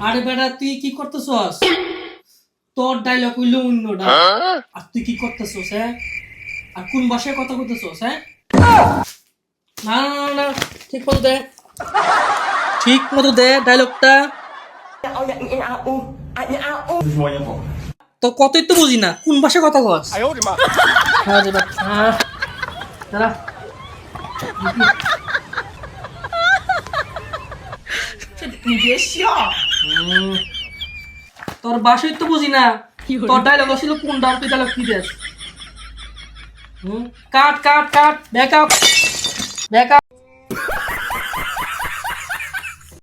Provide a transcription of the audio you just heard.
আরে বেটা তুই কি করতেছস? তোর ডায়লগ হইলো অন্যটা, আর তুই কি করতেছস? হ্যাঁ, আর কোন ভাষায় কথা কইতেছস? হ্যাঁ, না না না না, ঠিক মতো দে, ঠিক মতো দে ডায়লগটা। তো কতই তো বুঝি না, কোন ভাষায় কথা কস? হ্যাঁ রে বাপ, হ্যাঁ দাঁড়া। হুম, তোর ভাষাই তো বুঝি না, তোর ডায়লগ ছিল কোনটা, তুই ডায়লগ কি দেস? কাট কাট কাট, ব্যাক আপ ব্যাক আপ।